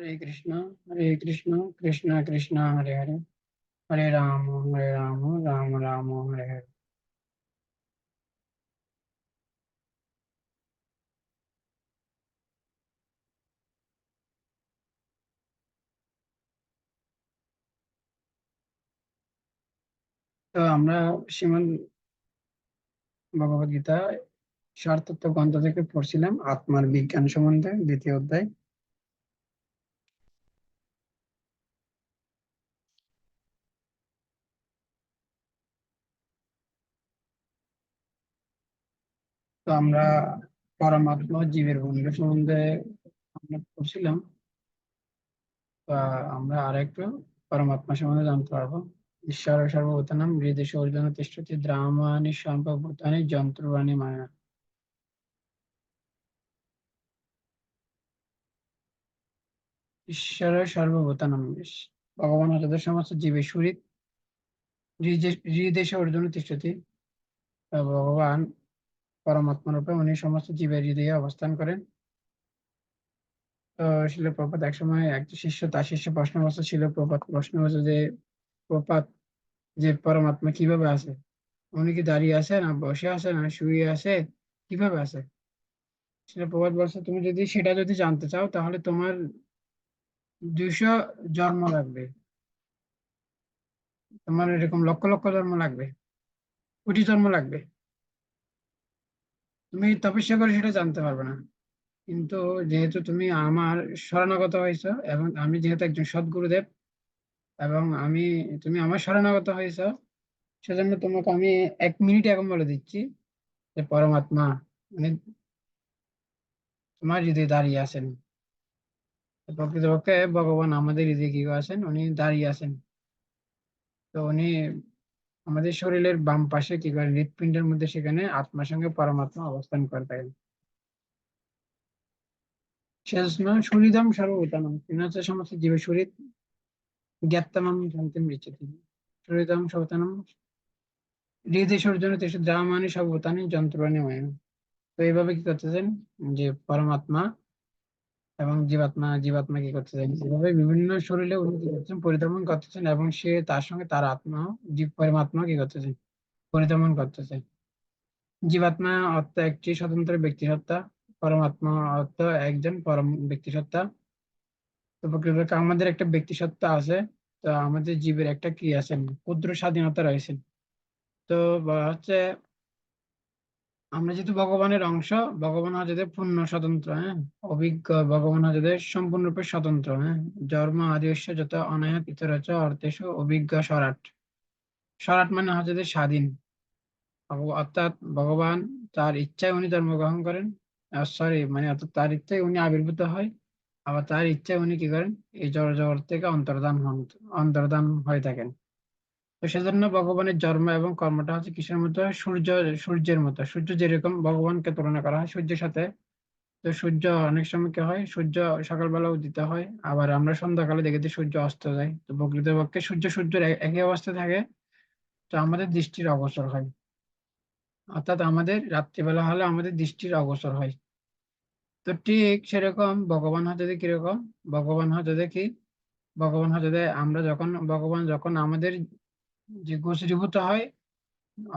হরে কৃষ্ণ কৃষ্ণ কৃষ্ণ হরে হরে, হরে রাম রাম রাম হরে হরে। তো আমরা শ্রীমদ্ ভগবদ গীতা ষাটতত্ত্ব গ্রন্থ থেকে পড়ছিলাম আত্মার বিজ্ঞান সম্বন্ধে দ্বিতীয় অধ্যায়। তো আমরা পরমাত্মা ও জীবের বন্ধু সম্বন্ধে আমরা পড়ছিলাম। তো আমরা আরেকটু পরমাত্মা সম্বন্ধে জানতে পারবো। ঈশ্বর সর্বভূতানাং হৃদয়েষু অর্জুন তিষ্ঠতি দ্রামাণি সম্ভূতানি যন্ত্রাণি মায়া। ঈশ্বর সর্বভূতানাং, ভগবান হচ্ছে সমস্ত জীবের শরীর। হৃদয়েষু অর্জুন তিষ্ঠতি, ভগবান পরমাত্মা রূপে উনি সমস্ত জীবের হৃদয়ে অবস্থান করেন। তো শিল প্রপাত একসময় একটা শিষ্য তার শিষ্য প্রশ্ন করছে, শিল প্রপাত প্রশ্ন করছে যে প্রপাত, যে পরমাত্মা কিভাবে আছে? উনি কি দাঁড়িয়ে আছে, না বসে আছে, না শুয়ে আছে, কিভাবে আছে? শিল প্রপাত বলছে, তুমি যদি সেটা জানতে চাও তাহলে তোমার 200 জন্ম লাগবে, তোমার এরকম লক্ষ লক্ষ জন্ম লাগবে, কোটি জন্ম লাগবে, তুমি তপস্যা করে সেটা জানতে পারবে না। কিন্তু যেহেতু তুমি আমার শরণাগত হয়েছো, এবং আমি যেহেতু একজন সদ্গুরুদেব, এবং তুমি আমার শরণাগত হয়েছো, সেজন্য তোমাকে আমি 1 মিনিট এখন বলে দিচ্ছি যে পরমাত্মা মানে তোমার হৃদয়ে দাঁড়িয়ে আছেন। প্রকৃতপক্ষে ভগবান আমাদের হৃদয়ে কি আছেন, উনি দাঁড়িয়ে আছেন। তো উনি আমাদের শরীরের বাম পাশে কি করেন, হৃৎপিণ্ডের মধ্যে, সেখানে আত্মার সঙ্গে পরমাত্মা অবস্থান করে থাকেন। সেজন্য শরীরম সর্বভূতানাং, তিনি হচ্ছে সমস্ত জীবের শরীর। জ্ঞাততামাং শান্তিম ঋচ্ছতি, শরীরম সর্বভূতানাং হৃদয় সর্জনে তেষু দ্রামাণি সর্বভূতানি যন্ত্রাণি ময়। তো এইভাবে কি করতেছেন, যে পরমাত্মা এবং জীবাত্মা জীবাত্মা কি করতেছেন, এভাবে বিভিন্ন শরীরে উনি কি করতেছেন, পরিভ্রমণ করতেছেন, এবং সে তার সঙ্গে তার আত্মা জীব পরমাত্মা কি করতেছেন, পরিভ্রমণ করতেছে। জীবাত্মা অর্থ একটি স্বতন্ত্র ব্যক্তিসত্তা, পরমাত্মা অর্থ একজন পরম ব্যক্তিসত্তা। তো প্রকৃতপক্ষে আমাদের একটা ব্যক্তিসত্তা আছে। তো আমাদের জীবের একটা কি আছে, ক্ষুদ্র স্বাধীনতা রয়েছে। তো বলা হচ্ছে, আমরা যেহেতু ভগবানের অংশ, ভগবান হচ্ছে পূর্ণ স্বতন্ত্র, হ্যাঁ, অভিজ্ঞ। ভগবান হচ্ছে সম্পূর্ণরূপে স্বতন্ত্র, হ্যাঁ। জন্ম আদিস্য যত অনায়া পিতরচ অর্থেষু অভিজ্ঞ স্বরাট। স্বরাট মানে হচ্ছে স্বাধীন। অর্থাৎ ভগবান তার ইচ্ছায় উনি জন্মগ্রহণ করেন, সরি মানে অর্থাৎ তার ইচ্ছায় উনি আবির্ভূত হয়, আবার তার ইচ্ছায় উনি কি করেন, এই জড় জগৎ থেকে অন্তর্ধান হয়ে থাকেন। তো সেজন্য ভগবানের জন্ম এবং কর্মটা হচ্ছে কিসের মতো, সূর্যের মতো। সূর্য যেরকম ভগবানকে তুলনা করা হয় সূর্যের সাথে। তো সূর্য অনেক সময় কি হয়, সূর্য সকালবেলা উদিত হয়, আবার আমরা সন্ধ্যাকালে দেখি যে সূর্য অস্ত যায়। তো প্রকৃতপক্ষে সূর্যের একই অবস্থা থাকে। তো আমাদের দৃষ্টির অগোচর হয়, অর্থাৎ আমাদের রাত্রিবেলা হলে আমাদের দৃষ্টির অগোচর হয়। তো ঠিক সেরকম ভগবান হচ্ছে কিরকম, ভগবান হচ্ছে কি, ভগবান হচ্ছে আমরা যখন, ভগবান যখন আমাদের যে গোচরীভূত হয়,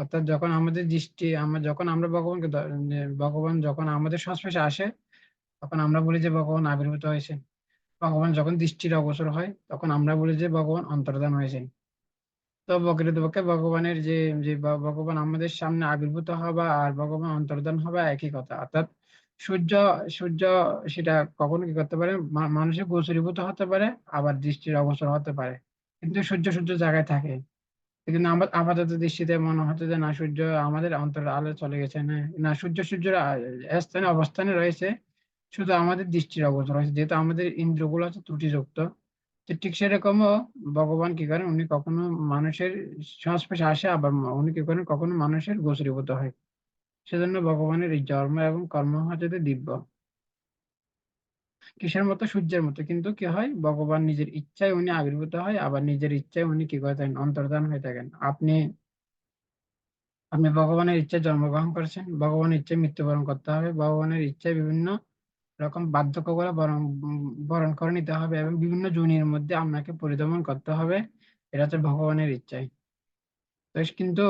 অর্থাৎ যখন আমাদের দৃষ্টি, যখন আমরা ভগবানকে ভগবান যখন আমাদের সংস্পর্শে আসে, তখন আমরা বলি যে ভগবান আবির্ভূত হয়েছে। ভগবান যখন দৃষ্টির অগোচর হয়, তখন আমরা বলি যে ভগবান অন্তর্ধান হয়েছেন। তো প্রকৃতপক্ষে ভগবানের ভগবান আমাদের সামনে আবির্ভূত হবা আর ভগবান অন্তর্ধান হবা একই কথা। অর্থাৎ সূর্য সূর্য সেটা কখনো কি করতে পারে, মানুষের গোচরীভূত হতে পারে, আবার দৃষ্টির অগোচর হতে পারে। কিন্তু সূর্য সূর্য জায়গায় থাকে। কিন্তু আপাতত দৃষ্টিতে মনে হচ্ছে যে না, সূর্য আমাদের অন্তর আলো চলে গেছে, না না, সূর্য সূর্যের স্থানে অবস্থানে রয়েছে, শুধু আমাদের দৃষ্টির অগোচর হয়েছে, যেহেতু আমাদের ইন্দ্রগুলো হচ্ছে ত্রুটিযুক্ত। তো ঠিক সেরকমও ভগবান কি করেন, উনি কখনো মানুষের সংস্পর্শে আসে, আবার উনি কি করেন, কখনো মানুষের গোচরীভূত হয়। সেজন্য ভগবানের এই জন্ম এবং কর্ম হচ্ছে দিব্য। কিসের মতো, সূর্যের মতো। কিন্তু কি হয়, ভগবান নিজের ইচ্ছায় উনি আবির্ভূত হয়, আবার নিজের ইচ্ছায় উনি কি করে থাকেন, অন্তর্ধান হয়ে থাকেন। আপনি আপনি ভগবানের ইচ্ছায় জন্মগ্রহণ করেছেন, ভগবানের ইচ্ছায় মৃত্যুবরণ করতে হবে, ভগবানের ইচ্ছায় বিভিন্ন রকম বার্ধক্যগুলো বরণ করে নিতে হবে এবং বিভিন্ন যোনির মধ্যে আপনাকে পরিদমন করতে হবে। এটা হচ্ছে ভগবানের ইচ্ছাই। তো কিন্তু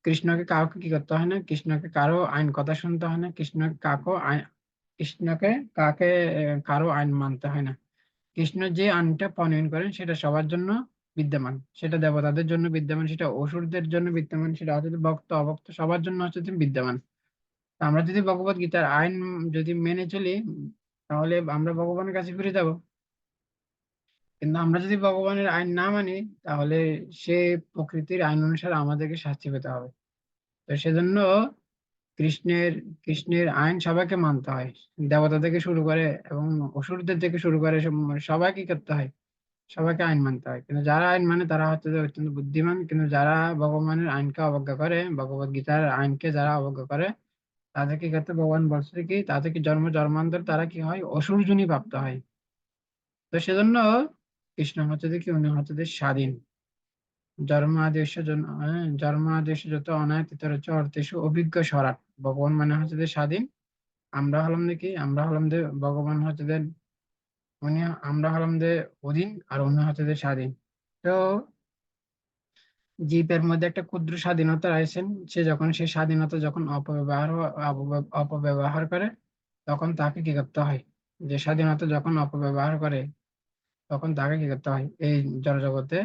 কৃষ্ণকে কাউকে কি করতে হয় না, কৃষ্ণকে কারো আইন কথা শুনতে হয় না, কৃষ্ণকে কাকে কারো আইন মানতে হয় না। কৃষ্ণ যে আইনটা প্রণয়ন করেন সেটা সবার জন্য বিদ্যমান, সেটা দেবতাদের জন্য বিদ্যমান, সেটা অসুরদের জন্য বিদ্যমান, সেটা হচ্ছে ভক্ত অভক্ত সবার জন্য হচ্ছে বিদ্যমান। তো আমরা যদি ভগবত গীতার আইন যদি মেনে চলি, তাহলে আমরা ভগবানের কাছে ফিরে যাব। কিন্তু আমরা যদি ভগবানের আইন না মানি, তাহলে সে প্রকৃতির আইন অনুসারে আমাদেরকে শাস্তি পেতে হবে। তো সেজন্য কৃষ্ণের কৃষ্ণের আইন সবাইকে মানতে হয়, দেবতা থেকে শুরু করে এবং অসুরদের থেকে শুরু করে সবাইকে করতে হয়, সবাইকে আইন মানতে হয়। কিন্তু যারা আইন মানে তারা হচ্ছে যে অত্যন্ত বুদ্ধিমান, কিন্তু যারা ভগবানের আইনকে অবজ্ঞা করে, ভগবত গীতার আইনকে যারা অবজ্ঞা করে, তাদেরকে ক্ষেত্রে ভগবান বলছে কি, তাদেরকে জন্ম জন্মান্তর তারা কি হয়, অসুর যোনি প্রাপ্ত হয়। তো সেজন্য কৃষ্ণ হচ্ছে যে কি, উনি হচ্ছে যে স্বাধীন। জন্মাদেশ যত অনায়তিত রয়েছে অর্থেষু অভিজ্ঞ স্বরাট। ভগবান মানে হচ্ছে যে স্বাধীন, আমরা হলাম যে কি, আমরা হলাম যে ভগবান হচ্ছে যে উনি, আমরা হলাম যে অধীন, আর উনি হচ্ছে যে স্বাধীন। তো জীবের মধ্যে একটা ক্ষুদ্র স্বাধীনতা রয়েছেন, সে যখন সেই স্বাধীনতা যখন অপব্যবহার করে, তখন তাকে কি করতে হয়, যে স্বাধীনতা যখন অপব্যবহার করে তখন তাকে কি করতে হয়, এই জড়জগতে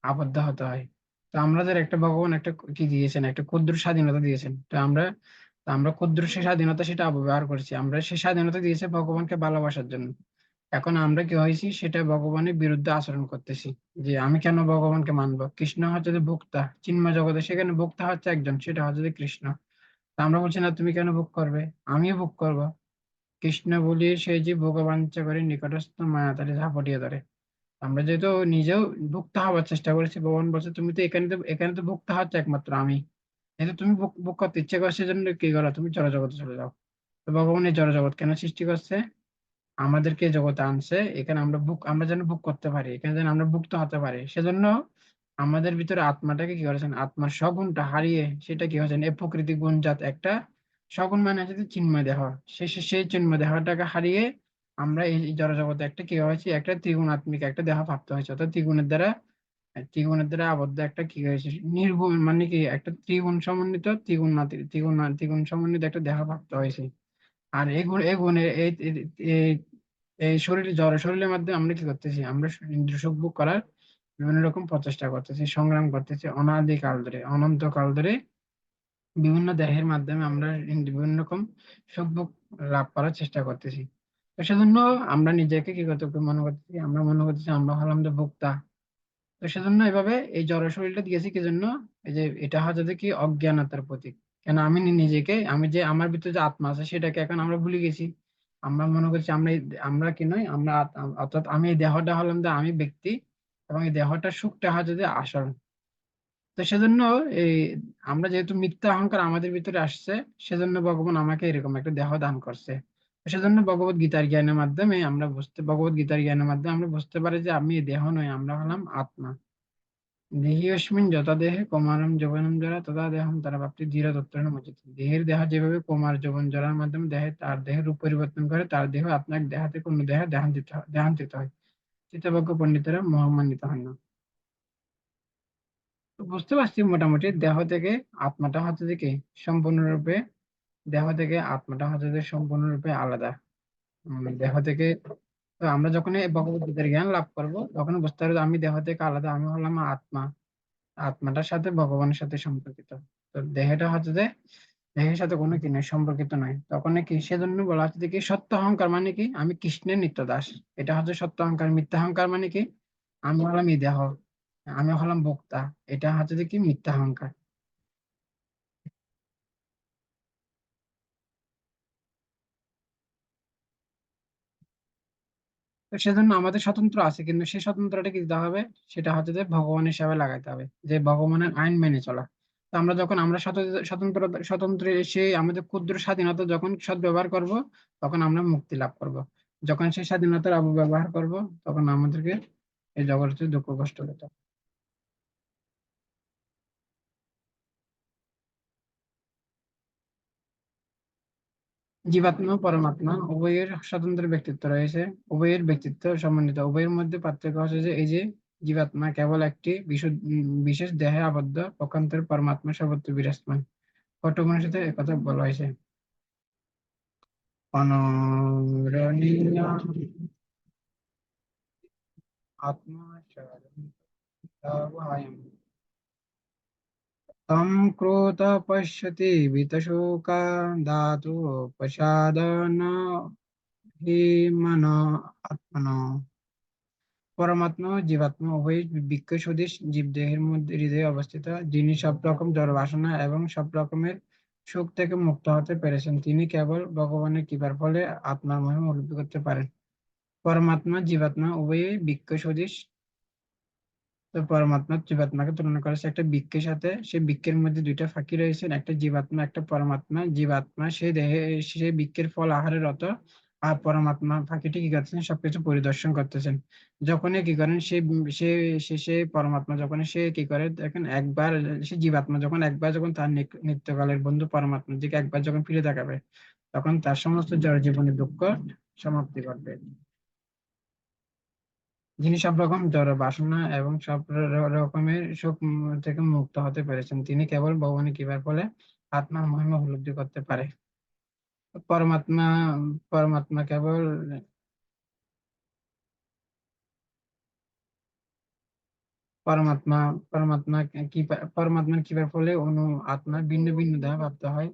আবদ্ধ হতে হয়। তো আমাদের একটা ভগবান একটা কি দিয়েছেন, একটা ক্ষুদ্র স্বাধীনতা দিয়েছেন। তো আমরা ক্ষুদ্র সে স্বাধীনতা সেটা অপব্যবহার করছি, আমরা সেই স্বাধীনতা দিয়েছে ভগবানকে ভালোবাসার জন্য। এখন আমরা কি হয়েছি, সেটা ভগবানের বিরুদ্ধে আচরণ করতেছি, যে আমি কেন ভগবানকে মানবো। কৃষ্ণ হচ্ছে যে ভোক্তা চিন্ময় জগতে, সেখানে ভোক্তা হচ্ছে একজন, সেটা হচ্ছে যে কৃষ্ণ। তা আমরা বলছি না তুমি কেন ভোগ করবে, আমিও ভোগ করবো। কৃষ্ণ বলি সেই যে ভোগবাঞ্ছা করে নিকটস্থ মায়াতারে ঝাঁপটিয়ে ধরে। আমরা যেহেতু নিজেও ভুক্ত হওয়ার চেষ্টা করেছি, ভগবান বলছে তুমি তো এখানে তো ভুক্ত হচ্ছে একমাত্র আমি, যেহেতু তুমি ভোগ করতে ইচ্ছে করছে, সেজন্য কি করো, তুমি জড়জগতে চলে যাও। তো ভগবান এই জড়জগৎ কেন সৃষ্টি করছে, আমাদেরকে এই জগতে আনছে, এখানে আমরা যেন ভোগ করতে পারি, এখানে যেন আমরা ভুক্ত হতে পারি। সেজন্য আমাদের ভিতরে আত্মাটাকে কি করেছেন, আত্মার সগুণটা হারিয়ে সেটা কি হয়েছেন, এই প্রকৃতি গুণজাত একটা সগুণ মানে হচ্ছে যে চিন্ময় দেহ, সেই চিন্ময় দেহটাকে হারিয়ে আমরা এই জড়জগতে একটা কি হয়েছি, একটা ত্রিগুণাত্মিক একটা দেহ প্রাপ্ত হয়েছে, অর্থাৎ ত্রিগুণের দ্বারা আবদ্ধ একটা কি হয়েছে, নির্গুণ মানে কি একটা ত্রিগুণ সমন্বিত ত্রিগুণ সমন্বিত একটা দেহ প্রাপ্ত হয়েছে। আর এই গুণ এই গুণের এই এই এই শরীরের মাধ্যমে আমরা কি করতেছি, আমরা ইন্দ্রিয় সুখ ভোগ করার বিভিন্ন রকম প্রচেষ্টা করতেছি, সংগ্রাম করতেছি, অনাদি কাল ধরে অনন্ত কাল ধরে বিভিন্ন দেহের মাধ্যমে আমরা বিভিন্ন রকম সুখ ভোগ লাভ করার চেষ্টা করতেছি। তো সেজন্য আমরা নিজেকে কি করতে মনে করতেছি, আমরা মনে করতেছি আমরা হলাম যে ভোক্তা। তো সেজন্য এভাবে এই জড় শরীরটা দিয়েছি কি জন্য, এই যে এটা হচ্ছে যে কি অজ্ঞানতার প্রতীক। কেন আমি নিজেকে, আমি যে আমার ভিতরে যে আত্মা আছে সেটাকে এখন আমরা ভুলে গেছি। আমরা মনে করছি আমরা কি নয়, অর্থাৎ আমি এই দেহটা হলাম যে আমি ব্যক্তি, এবং এই দেহটা সুখটা হচ্ছে যে আসল। তো সেজন্য এই আমরা যেহেতু মিথ্যা অহংকার আমাদের ভিতরে আসছে, সেজন্য ভগবান আমাকে এরকম একটা দেহ দান করছে। তো সেজন্য ভগবত গীতার জ্ঞানের মাধ্যমে আমরা বুঝতে পারি যে আমি এই দেহ নই, আমরা হলাম আত্মা। দেহিয়স্মিন যথা দেহে কৌমারম যৌবনম জরা তথা দেহম তারা প্রাপ্তি ধীর তত্ত্বেন উচিত। দেহ যেভাবে কৌমার যৌবন জরার মাধ্যমে তার দেহের রূপ পরিবর্তন করে, তার দেহ আপনার দেহ থেকে অন্য দেহে দেহান্তিত হয়। চিত্তবজ্ঞ পণ্ডিতেরা মহামান্বিত হন না। তো বুঝতে পারছি মোটামুটি দেহ থেকে আত্মাটা হচ্ছে যে কি সম্পূর্ণরূপে, দেহ থেকে আত্মাটা হচ্ছে যে সম্পূর্ণরূপে আলাদা। দেহ থেকে, তো আমরা যখন এই ভগবত গীতার জ্ঞান লাভ করব, তখন বুঝতে পারবো আমি দেহ থেকে আলাদা, আমি হলাম আত্মা। আত্মাটার সাথে ভগবানের সাথে সম্পর্কিত। তো দেহটা হচ্ছে যে দেহের সাথে কোনো কি নয়, সম্পর্কিত নয়। তখন কি সেজন্য বলা হচ্ছে যে কি সত্য অহংকার মানে কি, আমি কৃষ্ণের নিত্য দাস। এটা হচ্ছে সত্য অহংকার। মিথ্যা অহংকার মানে কি, আমি হলাম এই দেহ, আমি হলাম ভোক্তা। এটা হচ্ছে যে কি মিথ্যা অহংকার। তো সেজন্য আমাদের স্বতন্ত্র আছে, কিন্তু সেই স্বতন্ত্রটা কি দিতে হবে, সেটা হচ্ছে যে ভগবানের হিসাবে লাগাইতে হবে, যে ভগবানের আইন মেনে চলা। তো আমরা স্বতন্ত্র এসে আমাদের ক্ষুদ্র স্বাধীনতা যখন সদ্ব্যবহার করব, তখন আমরা মুক্তি লাভ করব। যখন সেই স্বাধীনতার অপব্যবহার করব, তখন আমাদেরকে এই জগতে দুঃখ কষ্ট পেতে হবে। জীবাত্মা ও পরমাত্মা উভয়ের স্বতন্ত্র ব্যক্তিত্ব রয়েছে। উভয়ের ব্যক্তিত্ব সমন্বিত। উভয়ের মধ্যে পার্থক্য হচ্ছে যে এই যে জীবাত্মা কেবল একটি বিশেষ দেহে আবদ্ধ, পক্ষান্তরে পরমাত্মা সর্বত্র বিরাজমান। কঠোপনিষদে একথা বলা হয়েছে। অনরণীয় আত্মা স্বয়ং तं क्रोध पश्यति भीतशोका धातु प्रसादन हि मन आत्मनो। পরমাত্মা ও জীবাত্মা উভয়ই বৃক্ষ সদৃশ জীবদেহের মধ্যে হৃদয়ে অবস্থিত, যিনি সব রকম জড় বাসনা এবং সব রকমের সুখ থেকে মুক্ত হতে পেরেছেন, তিনি কেবল ভগবানের কৃপার ফলে আত্মার মহিমা উপলব্ধি করতে পারেন। পরমাত্মা জীবাত্মা উভয়ই বৃক্ষ সদৃশ। তো পরমাত্মা জীবাত্মাকে তুলনা করেছে একটা বৃক্ষের সাথে। সেই বৃক্ষের মধ্যে দুইটা ফাঁকি রয়েছে, একটা জীবাত্মা একটা পরমাত্মা। জীবাত্মা সেই দেহে সেই বৃক্ষের ফল আহারে রত, আর পরমাত্মা ফাঁকিটি কি করতেছেন, সবকিছু পরিদর্শন করতেছেন। যখনই কি করেন সে সে পরমাত্মা যখন সে কি করে দেখেন, একবার সে জীবাত্মা যখন একবার যখন তার নিত্যকালের বন্ধু পরমাত্মার দিকে একবার যখন ফিরে তাকাবে, তখন তার সমস্ত জড় জীবনের দুঃখ সমাপ্তি ঘটবে। যিনি সব রকম জড় বাসনা এবং সব রকমের সুখ থেকে মুক্ত হতে পেরেছেন, তিনি কেবল ভগবানের কৃপার ফলে আত্মার মহিমা উপলব্ধি করতে পারে। পরমাত্মা পরমাত্মা কেবল পরমাত্মা পরমাত্মা পরমাত্মার কৃপার ফলে অনু আত্মা ভিন্ন ভিন্ন দেহ প্রাপ্ত হয়।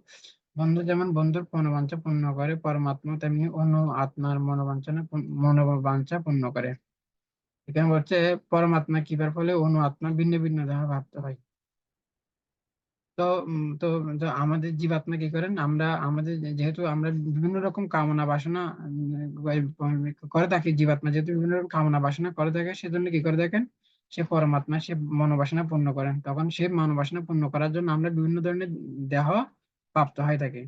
বন্ধু যেমন বন্ধুর মনোবাঞ্ছা পূর্ণ করে, পরমাত্মা তেমনি অনু আত্মার মনোবাঞ্ছা পূর্ণ করে। এখানে বলছে পরমাত্মা কৃপার ফলে অনু আত্মা ভিন্ন ভিন্ন দেহ প্রাপ্ত হয়। তো তো তো আমাদের জীবাত্মা কি করেন, আমরা আমাদের যেহেতু আমরা বিভিন্ন রকম কামনা বাসনা করে থাকি, জীবাত্মা যেহেতু বিভিন্ন রকম কামনা বাসনা করে থাকে, সেজন্য কি করে দেখেন, সে পরমাত্মা সে মনোবাসনা পূর্ণ করেন। তখন সে মনোবাসনা পূর্ণ করার জন্য আমরা বিভিন্ন ধরনের দেহ প্রাপ্ত হয়ে থাকি।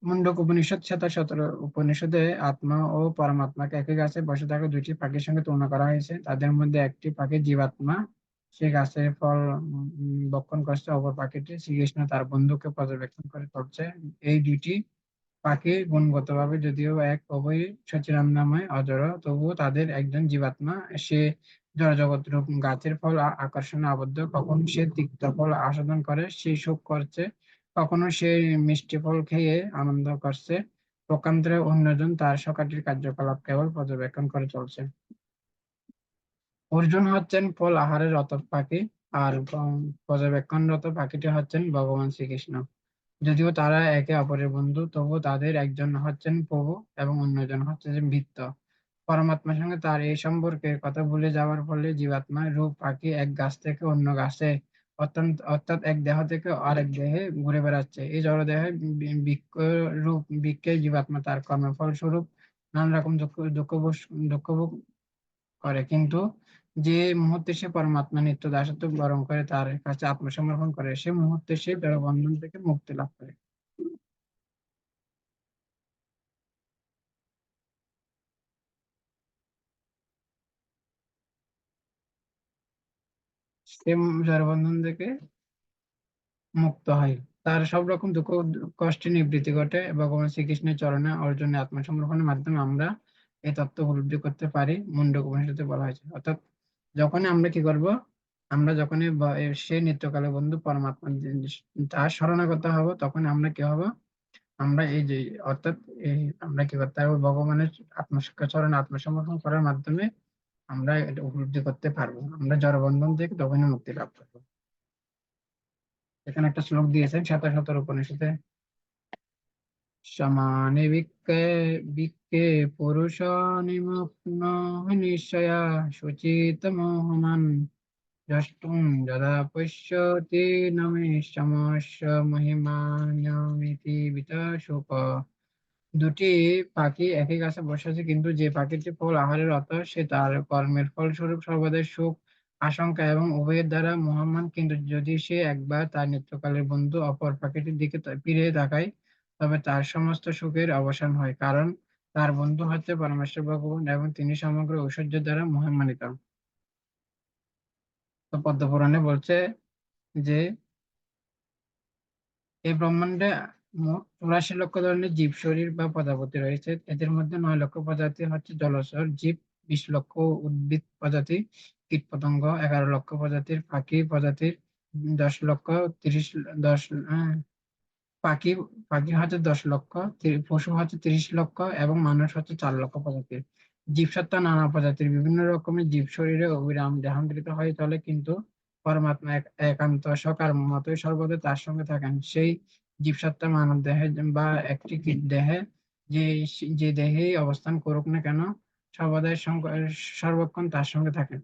মুন্ডক উপনিষদ 17 উপনিষদে আত্মা ও পরমাত্মাকে একই গাছে বসে থাকা দুইটি পাখির সঙ্গে তুলনা করা হয়েছে। তাদের মধ্যে একটি পাখি জীবাত্মা, সে গাছের ফল ভক্ষণ করছে, অপর পাখিটি শ্রীকৃষ্ণ তার বন্ধুকে পর্যবেক্ষণ করে চলছে। এই দুইটি পাখি গুণগতভাবে যদিও এক, উভয়ই সচিদানন্দময় অজর, তবুও তাদের একজন জীবাত্মা, সে জড়জগৎ রূপ গাছের ফল আকর্ষণে আবদ্ধ। কখনো সে তিক্ত ফল আস্বাদন করে সে সুখ করছে, কখনো সে মিষ্টি ফল খেয়ে আনন্দ করছে। পক্ষান্তরে অন্যজন তার সকাটির কার্যকলাপ কেবল পর্যবেক্ষণ করে চলছে। অর্জুন হচ্ছেন ফল আহারের রত পাখি, আর পর্যবেক্ষণরত পাখিটি হচ্ছেন ভগবান শ্রীকৃষ্ণ। যদিও তারা একে অপরের বন্ধু, তবুও তাদের একজন হচ্ছেন প্রভু এবং অন্যজন হচ্ছে যে ভৃত্য। পরমাত্মার সঙ্গে তার এই সম্পর্কের কথা ভুলে যাওয়ার ফলে জীবাত্মা রূপ পাখি এক গাছ থেকে অন্য গাছে, অর্থাৎ এক দেহ থেকে আরেক দেহে ঘুরে বেড়াচ্ছে। এই জড়দেহে বৃক্ষ রূপ বৃক্ষে জীবাত্মা তার কর্মের ফলস্বরূপ নানা রকম দুঃখ ভোগ করে, কিন্তু যে মুহূর্তে সে পরমাত্মা নিত্য দাসত্ব বরণ করে তার কাছে আত্মসমর্পণ করে, সে মুহূর্তে সে বন্ধন থেকে মুক্তি লাভ করে। সে জড়বন্ধন থেকে মুক্ত হয়, তার সব রকম দুঃখ কষ্টে নিবৃত্তি ঘটে। ভগবান শ্রীকৃষ্ণের চরণে অর্জুনের আত্মসমর্পণের মাধ্যমে আমরা এই তত্ত্ব উপলব্ধি করতে পারি। মুন্ডক উপনিষদে বলা হয়েছে। অর্থাৎ যখনই আমরা কি করব, আমরা যখনই সে নিত্যকালে বন্ধু পরমাত্মা তার শরণাগত হব, তখন আমরা কি হব, আমরা এই যে অর্থাৎ এই আমরা কি করতে পারবো, ভগবানের চরণে আত্মসমর্পণ করার মাধ্যমে আমরা এটা উপলব্ধি করতে পারবো। আমরা জড়বন্ধন থেকে তখনই মুক্তি লাভ করবো। এখানে একটা শ্লোক দিয়েছেন 17 উপনিষদে, সমানে বিক্কে পুরুষ নিমগ্ন নিশ্চয়া শুচিত মোহমান দ্রষ্টুম যদা পশ্যতি নমে সমস্য মহিমান্যমিতি বিতশোক। দুটি পাখি একই গাছে বসে আছে, কিন্তু যে পাখিটি ফল আহারের রত সে তার কর্মের ফলস্বরূপ সর্বদাই সুখ আশঙ্কা এবং উভয়ের দ্বারা মোহমান। কিন্তু যদি সে একবার তার নিত্যকালের বন্ধু অপর পাখিটির দিকে ফিরে তাকায়, তবে তার সমস্ত সুখের অবসান হয়, কারণ তার বন্ধু হচ্ছে পরমেশ্বর ভগবান এবং তিনি সমগ্র ঐশ্বর্য দ্বারা মহিমান্বিত। তো পদ্মপুরাণে বলছে যে এই ব্রহ্মাণ্ডে মোট 84 লক্ষ ধরনের জীব শরীর বা প্রজাপতি রয়েছে। এদের মধ্যে 9 লক্ষ প্রজাতি হচ্ছে জলচর জীব, 20 লক্ষ উদ্ভিদ প্রজাতি, কীটপতঙ্গ, 11 লক্ষ প্রজাতির পাখি প্রজাতির, 10 লক্ষ 10 পাখি পাখি হচ্ছে 10 লক্ষ, পশু হচ্ছে 30 লক্ষ এবং মানুষ হচ্ছে 4 লক্ষ প্রজাতির। জীবসত্তা নানা প্রজাতির বিভিন্ন রকমের জীব শরীরে অবিরাম দেহান্তরিত হয়ে চলে, কিন্তু পরমাত্মা একান্ত সাকার মতোই সর্বদা তার সঙ্গে থাকেন। সেই জীবসত্তা মানব দেহে বা একটি কীট দেহে, যে যে দেহেই অবস্থান করুক না কেন, সর্বদাই সর্বক্ষণ তার সঙ্গে থাকেন।